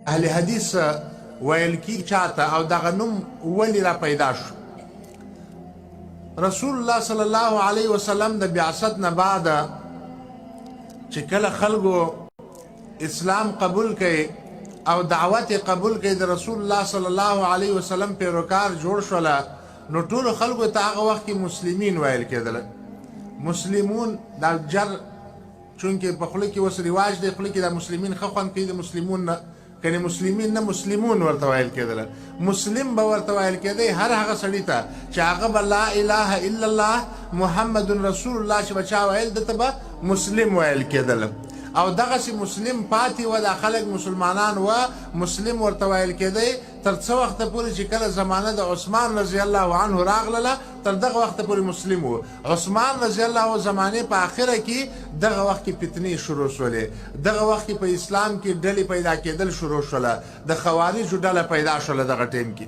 اهل حدیث ویل کی چاته او دغه نوم ولې را پیدا شو. رسول الله صلی الله علیه وسلم د بعثت نه بعد چې کله خلکو اسلام قبول کړي او دعوت قبول کړي د رسول الله صلی الله علیه وسلم پیروکار جوړ شول، نو ټول خلکو ته هغه وخت کې مسلمین ویل کېدل. مسلمون دا جر چونکې په خوله کې اوس رواج دی، خوله کې د مسلمین ښه خوند کوي، د مسلمون نه کنې مسلمین نه مسلمون ورته ویل کېدل. مسلم به ورته ویل کېدی هر هغه سړي ته چې هغه به لا اله الا الله محمد رسول الله چې به چا ویل دته به مسلم ویل کېدل. او دغسې مسلم پاتې و، دا خلک مسلمانان و، مسلم ورته ویل کېدی تر څه وخته پورې چې کله زمانه د عثمان رضی الله عنه راغله، تر دغه وخته پورې مسلم و. عثمان رضی الله زمانې په آخره کې دغه وخت کې فتنې شروع شولې، دغه وخت کې په اسلام کې ډلې پیدا کېدل شروع شوله، د خوارجو ډله پیدا شوله. دغه ټیم کې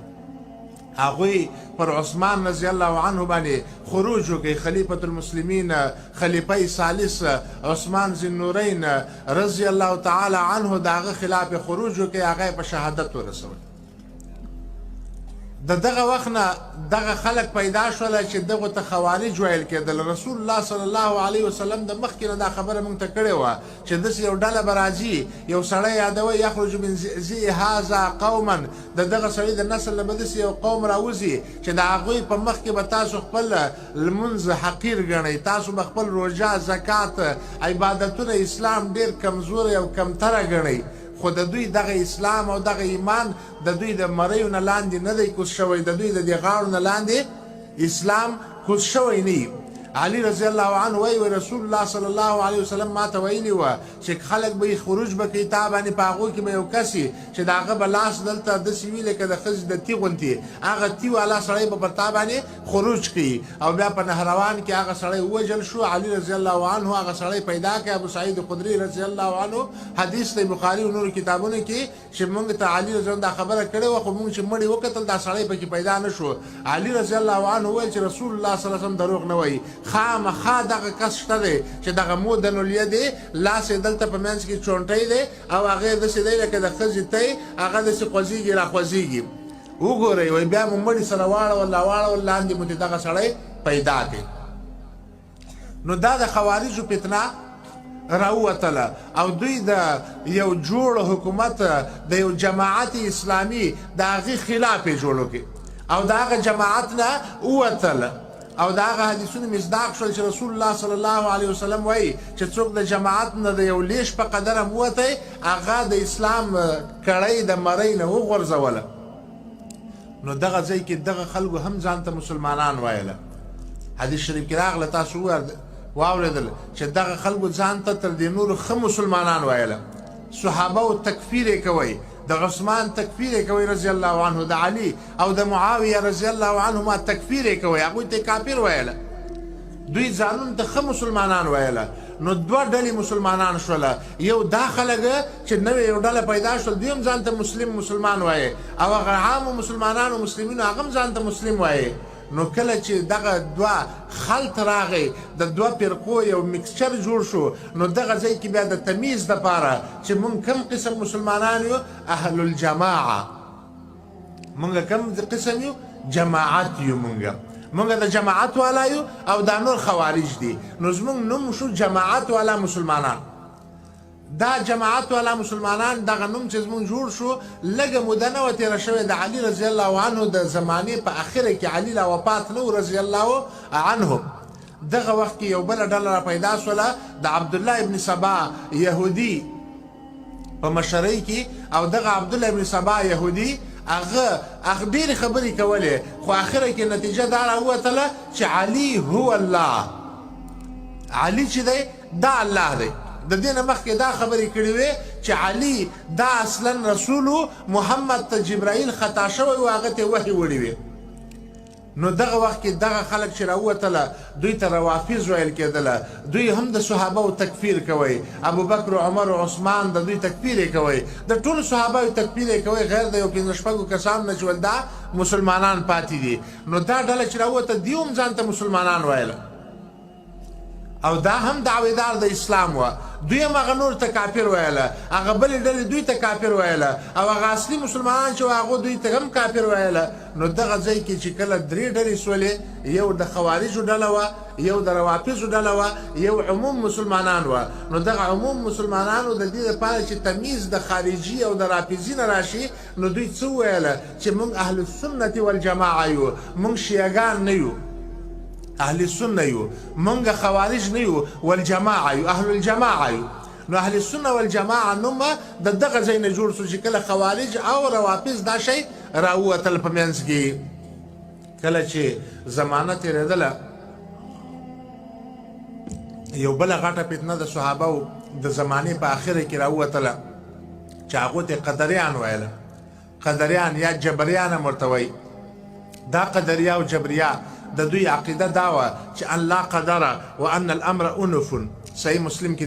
هغوی پر عثمان رضی الله عنه باندې خروج وکړي. خلیفة المسلمین خلیفه ثالث عثمان ذی النورین رضی الله تعالی عنه د هغه خلاف خروج وکړي، هغه په شهادت ورسول. د دغه وخت نه دغه خلک پیدا شول چې دغو ته خوارج ویل کېدل. رسول الله صلی الله علیه وسلم د مخکې نه دا خبره موږ ته کړې وه چې داسې یو ډله به راځي، یو سړی یادوي یخرج من ذی هذا قوما، د دغه سړي د نسل نه به داسې یو قوم راوځي چې د هغوی په مخ کې به تاسو خپل لمونځ حقیر ګڼئ، تاسو به خپل روژه زکات عبادتونه اسلام ډېر کمزوری او کمتره ګڼئ. خو د دوی دغه اسلام او دغه ایمان د دوی د مریو نه لاندې نه دی کوز شوی، د دوی د دې غاړو نه لاندې اسلام کوز شوی نه. علي رضی الله عنه وایي رسول الله صلی الله علیه وسلم ما ته ویلي وه چې خلک به یې خروج به کوي تا باندې، په هغو کې به یو کس چې د هغه به لاس دلته داسې وي لکه د ښځې د تی غوندې، هغه تی والا سړی به پر تا باندې خروج کوي. او بیا په نهروان کې هغه سړی ووژل شو. علي رضی الله عنه هغه سړی پیدا کړی، ابو سعید خدري رضی الله عنه حدیث دی بخاري او نورو کتابونو کې چې موږ ته علي رضی الله دا خبره کړې وه، خو موږ چې مړي وکتل دا سړی پکې پیدا نه شو. علي رضی الله عنه وویل چې رسول الله صلی الله علیه وسلم دروغ نه وایي، خامخا دغه کس شته دی چې دغه مودن الیدې لاس یې دلته په منځ کې چونټی دی او هغه یې داسې دی لکه د ښځې تی، هغه داسې خوځېږي راخوځېږي. وګورئ وایي بیا مو مړي سره واړول لاندې مو دغه سړی پیدا کړي. نو دا د خوارجو فتنه راووتله او دوی د یو جوړ حکومت د یو جماعت اسلامي د هغې خلاف یې جوړ وکړي او د هغه جماعت نه ووتله. او دا هغه حدیثونه مصداق شول چې رسول الله صلی الله علیه وسلم وایي چې څوک د جماعت نه د یو لیش په قدر هم ووتی، هغه د اسلام کړۍ د مرۍ نه وغورځوله. نو دغه ځای کې دغه خلکو هم ځان ته مسلمانان ویله. حدیث شریف کې راغله، تاسو واورېدل چې دغه خلکو ځان ته تر دې نورو ښه مسلمانان ویله. صحابه و تکفیر یې کوئ، د عثمان تکفیر یې کوئ رضی الله عنه، د علي او د معاویه رضی الله عنهما تکفیر یې کوئ، هغوی ته کافر ویله. دوی ځانونو ته ښه مسلمانان ویله. نو دوه ډلې مسلمانان شوله، یو دا خلک چې نوې یو ډله پیدا شول دوی هم ځان ته مسلمان وایي، او هغه عامو مسلمانانو مسلمینو هغه هم ځان ته مسلم وایي. نو کله چې دغه دوه خلط راغی، د دوه فرقو یو میکسچر جوړ شو، نو دغه ځای کې بیا د تمیز دپاره چې مونږ کم قسم مسلمانان یو، اهل الجماعه، مونږ کم قسم یو، جماعت یو، مونږ د جماعت والا یو او دا نور خوارج دي. نو زمونږ نوم شو جماعت والا مسلمانان. دا جماعت والا مسلمانان دغه نوم چې زمونږ جوړ شو لږه موده نه وه تېره شوې د علي رضی الله عنه د زمانې په اخره کې، علي لا وفات نه و رضی الله عنه. دغه وخت کې یو بله ډله را پیدا شوله د عبدالله ابن سبا یهودي په مشرۍ کې. او دغه عبدالله ابن سبا یهودي هغه ډېرې خبرې کولې، خو اخره کې نتیجه دا راووتله چې علي هو الله، علي چې دی دا الله دی. د دې نه مخکې دا خبرې کړې وې چې علي دا اصلا رسول محمد ته جبرائیل خطا شوی و، هغه ته وحی وړی وې. نو دغه وخت کې دغه خلک چې راووتله دوی ته روافض ویل کېدله. دوی هم د صحابهو تکفیر کوئ، ابوبکر و عمر و عثمان د دوی تکفیر یې کوئ، د ټولو صحابهو تکفیر یې کوئ، غیر د یو پنځه شپږو کسانو نه چې ول دا مسلمانان پاتې دي. نو دا ډله چې راووته دوی هم ځان ته مسلمانان ویله. او دا هم دعویدار د اسلام و دوی هم هغه نور ته کافر ویله هغه بلې ډلې دوی ته کافر ویله او هغه اصلي مسلمانان چې هغه دوی ته هم کافر ویله نو دغه ځای کې چې کله درې ډلې سولې یو د خوارجو ډله وه یو د روافضو ډله وه یو عموم مسلمانان وه نو دغه عموم مسلمانانو د دې دپاره چې تمیز د خارجي او د رافضي نه راشي نو دوی څه وویله چې موږ اهل السنت والجماعه یو موږ شیعګان نه یو اهل سنه یو منګه خوارج نه یو والجماعه یو اهل الجماعه یو نو اهل السنه والجماعه نوم د دغه ځای نه جوړ شو چې کله خوارج او روافض دا شی راووتل په منځ کې کله چې زمانه تېرېدله یو بله غټه فتنه د صحابهو د زمانې په آخره کې راووتله چې هغو ته قدریان ویله قدریان یا جبریان هم ورته وایي دا قدریا او جبریا د دوی عقیده دا وه چې ان لا قدر وان الامر انف صحیح مسلم کې